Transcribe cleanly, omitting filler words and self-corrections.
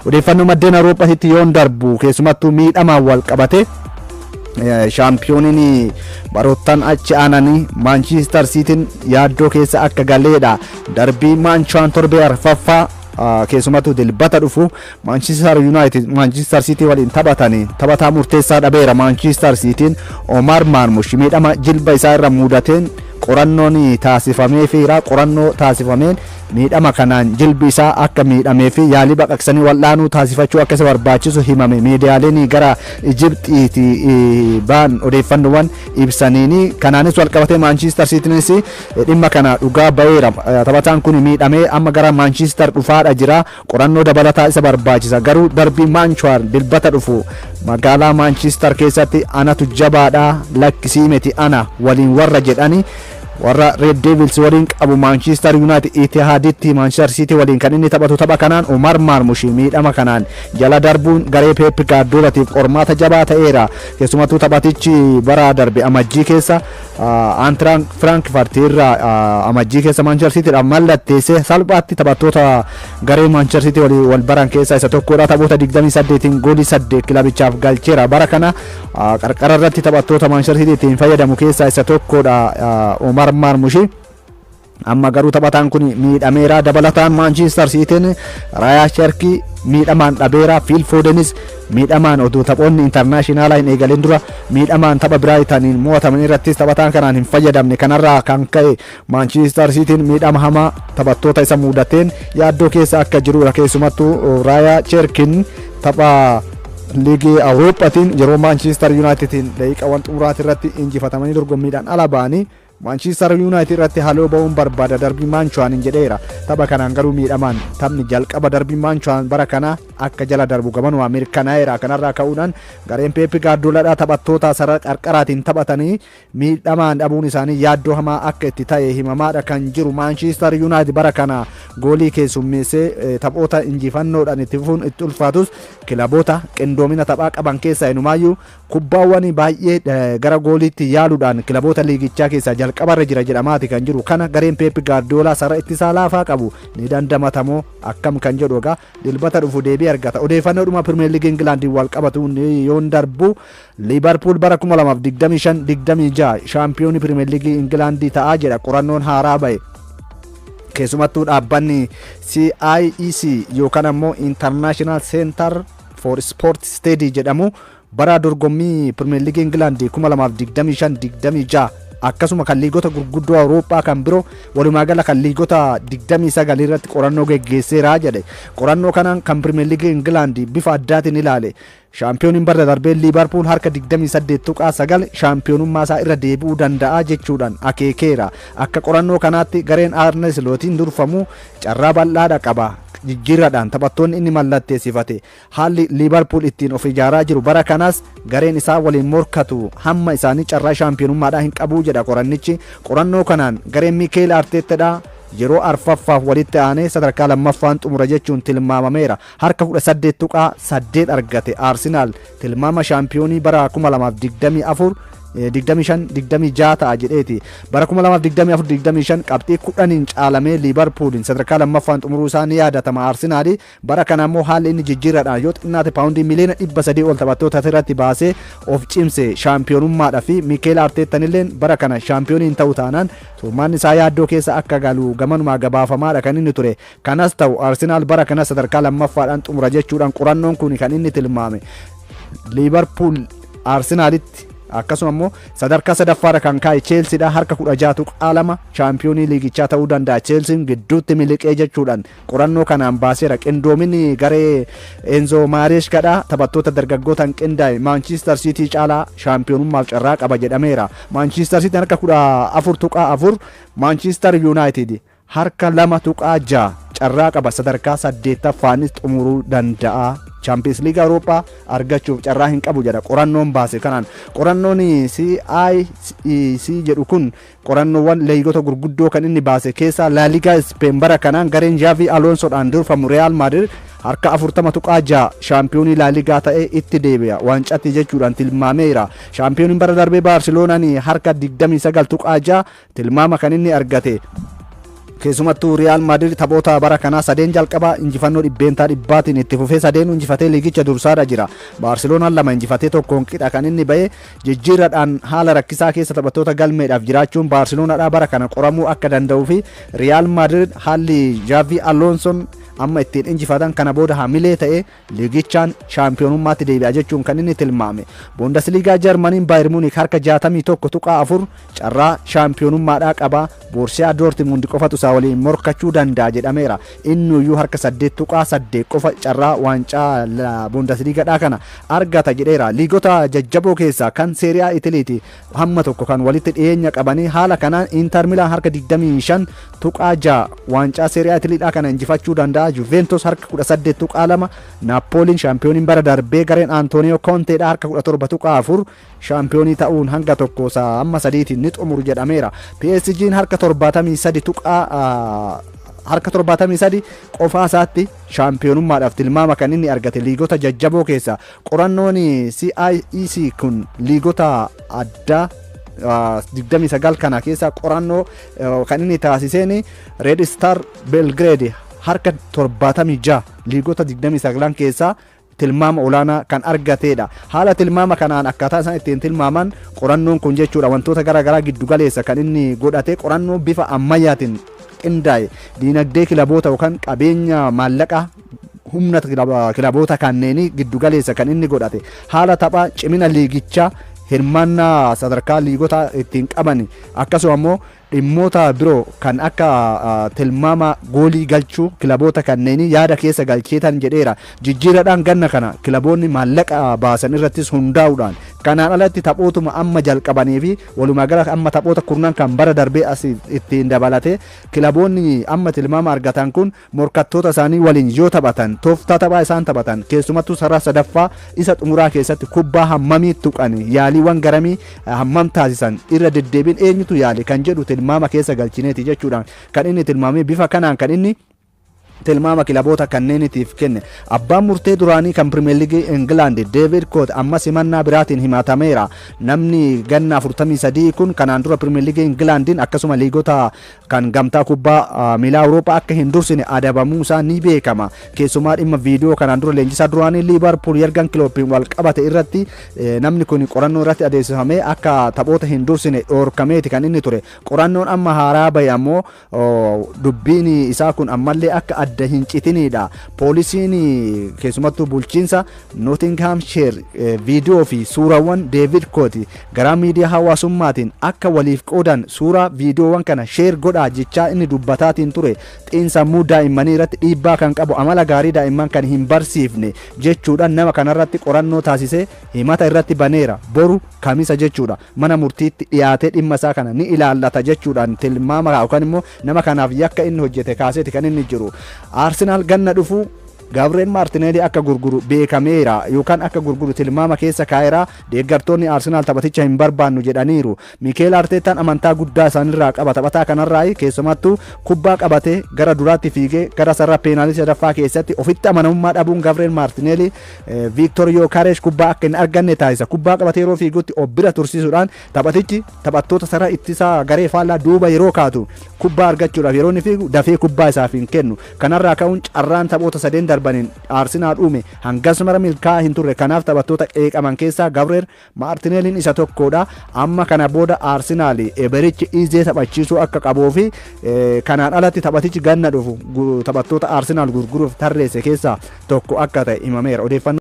odeeffannoo maddeen Awuroopaatti yoon darbu keessumattuu miidhamaan wal qabate shaampiyooniin baroottan achi aananii Manchester Cityn yaaddoo keessa akka galeedha. darbii maanchaan torbee arfaffaa keessumattuu dilbata dhufu Manchester City waliin taphataa murteessaa dhabeera. Manchester Cityn Omar Marmush miidhama jilba isaa irra mudateen qorannoon taasifameen miidhama kanaan jilbi isaa akka miidhamee fi yaalii baqaqsanii wal'aanuu taasifachuu akka isa barbaachisu himame. Miidiyaaleen gara Ijiptiitti ba'an odeeffannoowwan ibsaniini. Kanaanis wal qabatee Manchester Citynis dhimma kana dhugaa ba'eera. Taphataan kun miidhamee amma gara Manchester dhufaadha jira. Qorannoo dabalataa isa barbaachisa. Garuu darbii Manchester dilbata dhufu magaalaa Manchester keessatti anatu jabaadha lakkisii miti ana waliin warra jedhani warra Red Devils waliin qabu Manchester United Etihaditti Manchester City waliin kan inni taphatu tapha kanaan Omar Marmush miidhama kanaan jala darbuun garee Pep Guardiolaatiif qormaata jabaa ta'eera. Keessumattuu taphatichi bara darbe amajjii keessa Eintracht Frankfurt irraa amajjii keessa Manchester Cityidhaan mallatteessee salphaatti taphattoota garee Manchester City wal baran keessaa isa tokkodha. Taphoota 28 goolii 8 kilabichaaf galcheera. Bara kana qarqara irratti taphattoota Manchester City ittiin fayyadamu keessaa isa tokkodha Omar Marmush. Amma garuu taphataan kun miidhameera. Dabalataan Manchester Cityn Raya Cherki miidhamaan dhabeera. Phil Fodenis miidhamaan oduu taphoonni intarnaashinaala hin eegalin dura miidhamaan tapha Brightonin mo'ataman irrattis taphataan kanaan hin fayyadamne. Kanarraa kan ka'e Manchester Cityn miidhama hamaa taphattoota isa mudateen yaaddoo keessa akka jirudha. Keessumattuu Raya Cherkin tapha liigii Awurooppaatiin yeroo Manchester Unitedin daqiiqaawwan xumuraati irratti injifatamanii dorgommiidhaan ala ba'anii Manchester United irratti haaloo ba'uun barbaada darbii Manchuan jedheera. Tapha kanaan garuu miidhamaan taphni jalqaba darbii Manchuan bara kana akka jala darbu gamanuma mirkanaa'eera. Kanarraa ka'uudhaan gareen Pep Guardiolaadha taphattoota sarara qarqaraatiin taphatanii miidhamaan dhabuun isaanii yaaddoo hamaa akka itti ta'e himamaadha kan jiru. Manchester United bara kana goolii keessummeessee taphoota injifannoodhaan itti fufuun itti ulfaatus kilaboota qindoomina taphaa qaban keessaa inumaayyuu kubbaawwan baay'ee gara gooliitti yaaluudhaan kilaboota liigichaa keessaa jalqabarra jira jedhamaati kan jiru. Kana gareen Pep Guardiola sarara ittisaa laafaa qabu ni dandamatamoo akkam kan jedhu egaa dilbata dhufu deebii argata. Odeeffannoodhuma Premier League Englandiin wal qabatu yoon darbu Liverpool bara 2025-26 shaampiyoonii Premier League Englandii ta'aa jedha qorannoon haaraa ba'e. Keessumattuu dhaabbanni CIEC yookaan ammoo International Center for Sport Study jedhamu bara dorgommii Premier League Englandii 2025-26 akkasuma kan liigota gurguddoo Awurooppaa kan biroo walumaa gala kan liigota 29 irratti qorannoo geggeesseera jedhe. Qorannoo kanaan kan Premier League England bifa addaatiin ilaale. Shaampiyooniin bara darbee Liverpool harka 28.9 shaampiyoonummaa isaa irra deebi'uu danda'a jechuudhaan akeekeera. Akka qorannoo kanaatti gareen Arne Slootiin durfamu carraa bal'aadha qaba. Jijjiirraadhaan taphattoonni inni mallatteessifate haalli Liverpool ittiin of ijaaraa jiru bara kanas gareen isaa waliin morkatu hamma isaanii carraa shaampiyoonummaadhaa hin qabu jedha qorannichi. Qorannoo kanaan gareen Mikel Arteetadha yeroo arfaffaaf walitti aanee sadarkaa lammaffaan xumura jechuun tilmaamameera. Harka 18.8 argate Arsenal tilmaama shaampiyoonii bara 2024 25-26 ta'a jedheeti. Bara 2024-25 qabxii 10 caalamee Liverpoolin sadarkaa lammaffaan xumuruu isaa ni yaadatama. Arsenaal bara kana immoo haalli inni jijjiirraadhaan yoo xinnaate paawundii miliyoona 300 ol taphattoota irratti baasee of cimse shaampiyoonummaadha fi Mikel Arteetan illee bara kana shaampiyooniin ta'u taanaan turmaan isaa yaaddoo keessa akka galu gamanumaa gabaafamaadha kan inni ture. Kanas ta'u Arsenaal bara kana sadarkaa lammaffaadhaan xumura jechuudhaan qorannoon kun kan inni tilmaame. Liverpool Arsenaalitti akkasuma immoo sadarkaa sadaffaadha kan kaa'e Chelseadha harka 16.2 shaampiyoonii liigichaa ta'uu danda'a. Chelsean gidduutti miliqee jechuudhaan qorannoo kanaan baaseera. Qindoominni garee Enzo Marescadha taphattoota dargaggootaan qindaa'e Manchester City caalaa shaampiyoonummaaf carraa qaba jedhameera. Manchester City harka 14.4 Manchester United harka 2.6 carraa qaba sadarkaa 8ffaanis xumuruu danda'a. Champions League Europa argachuuf carraa hin qabu jedha qorannoon baase. Kanaan qorannoon CIEC jedhu kun qorannoowwan liigota gurguddoo kan inni baase keessa La Liga Spain bara kanaan gareen Xavi Alonsoodhaan durfamu Real Madrid harka 40.6 shaampiyoonii La Liga ta'ee itti deebi'a waancatti jechuudhaan tilmaameera. Shaampiyooniin bara darbee Barcelonaan harka 29.6 tilmaama kan inni argate. keessumattuu Real Madrid taphoota bara kanaa sadeen jalqabaa injifannoo dhibbeentaa dhibbaatiin itti fufee sadeen injifatee liigicha dursaadha jira. Barcelonaan lama injifatee tokkoon qixa kan inni ba'e jijjiirradhaan haala rakkisaa keessa taphattoota galmeedhaaf jiraachuun Barcelonaadhaa bara kana qoramuu akka danda'uu fi Real Madrid haalli Xavi Alonsoon amma ittiin injifatan kana booda hamilee ta'e liigichaan shaampiyoonummaatti deebi'a jechuun kan inni tilmaame. Bundesliigaa Jarmaniin Bayern Munich harka 61.4 carraa shaampiyoonummaadhaa qaba. Borussia Dortmund qofatu isaa waliin morkachuu danda'a jedhameera. Innuyyuu harka 8.8 qofa carraa waancaa Bundesliigaadhaa kana argata jedheera. Liigota jajjaboo keessaa kan Serie A Italiiti hamma tokko kan walitti dhiyeenya qabanii haala kanaan Inter Milan harka 25.6 waancaa Serie A Italiidhaa kana injifachuu danda'a. Juventus harka 18.2 Napoliin shaampiyooniin bara darbee gareen Antonio Conteedha harka 17.4 shaampiyoonii ta'uun hanga tokko amma sadiitiin ni xumuru jedhameera. PSG'n harka 73 qofaa isaatti shaampiyoonummaadhaaf tilmaama kan inni argate liigota jajjaboo keessa. Qorannoon CIEC kun liigota addaa 29 kana keessa qorannoo kan inni taasiseen Red Star Belgrade harka 76 liigota 29 keessaa tilmaama olaanaa kan argateedha. Haala tilmaama kanaan akkaataa isaan ittiin tilmaaman qorannoon kun jechuudha wantoota garaagaraa giddu galeessa kan inni godhate qorannoo bifa ammayyaatiin qindaa'e diinagdee kilaboota yookaan qabeenya maallaqa humna kilaboota kanneenii giddu galeessa kan inni godhate haala taphaa cimina liigichaa hirmaannaa sadarkaa liigota ittiin qaban akkasuma immoo dhimmoota biroo kan akka tilmaama goolii galchuu kilaboota kanneenii yaada keessa galcheetan jedheera. Jijjiirradhaan ganna kana kilaboonni maallaqa baasan irrattis hundaa'uudhaan kanaan alatti taphootuma amma jalqabanii fi walumaa gala amma taphoota kurnan kan bara darbee as ittiin dabalate kilaboonni amma tilmaama argatan kun morkattoota isaanii waliin yoo taphatan tooftaa taphaa isaan taphatan keessumattuu sarara sadaffaa isa xumuraa keessatti kubbaa hammamii tuqan yaaliiwwan garamii hammam taasisan irra deddeebiin eenyutu yaale kan jedhu tilmaama keessa galchineeti jechuudhaan kan inni tilmaamee bifa kanaan kan inni tilmaama kilaboota kanneeniitiif kenne. Abbaan murtee duraanii kan Premier League England David Coate amma simannaa biraatiin himatameera. Namni ganna 43 kun kanaan dura Premier League Englandin akkasuma liigota kan gamtaa kubbaa miilaa Awurooppaa akka hin dursine adabamuu isaa ni beekama. Keessumaa dhimma viidiyoo kanaan dura leenjisaa duraanii Liverpool Jurgen Kloppiin wal qabate irratti namni kun qorannoo irratti adeemsifamee akka taphoota hin dursine dhoorkameeti kan inni ture. Qorannoon amma haaraa bahe ammoo dubbiin isaa kun ammallee akka adda hin citiniidha. Poolisiin keessumattuu bulchiinsa Nottinghamshire viidiyoo fi suurawwan David Coate gara miidiyaa hawaasummaatiin akka waliif qoodan suuraa viidiyoowwan kana sheer godhaa jechaa inni dubbataatiin ture. Xiinsammuu daa'immanii irratti dhiibbaa kan qabu amala gaarii daa'imman kan hin barsiifne jechuudhaan nama kanarratti qorannoo taasisee himata irratti baneera. Boru kamisa jechuudha mana murtiitti dhiyaatee dhimma isaa kana ni ilaallata jechuudhaan tilmaama yookaan immoo nama kanaaf yakka inni hojjete kaaseeti kan inni jiru. Arsenal ganna dhufu Gabriel Martinelli akka gurguru beekameera yookaan akka gurguru tilmaama keessa kaa'eera. Deeggartoonni Arsenal taphaticha hin barbaannu jedhaniiru. Mikel Arteetaan amantaa guddaa isaanirraa qaba. Taphataa kanarraa keessumattuu kubbaa qabatee gara duraatti fiigee gara sarara peenaaltii sadaffaa keessatti ofitti amanamummaa dhabuun Gabriel Martinelli Victor Yokeresh kubbaa akka hin arganne taasisa. Kubbaa qabatee yeroo fiigutti obbira tursiisuudhaan taphatichi taphattoota sarara ittisaa garee faallaa duuba yeroo kaatu kubbaa argachuudhaaf yeroo inni fiigu dafee kubbaa isaaf hin kennu. Kanarraa ka'uun carraan taphoota sadeen darbaniin Arsenal uume hangasumara milkaa'aa hin turre. Kanaaf taphattoota qeeqaman keessaa Gabriel Martinelliin isa tokkodha. Amma kana booda Arsenal Eberichi Izee taphachiisuu akka qabuu fi kanaan alatti taphatichi ganna dhufu taphattoota Arsenal gurguruuf tarreesse keessaa tokko akka ta'e himameera. Odeeffannoo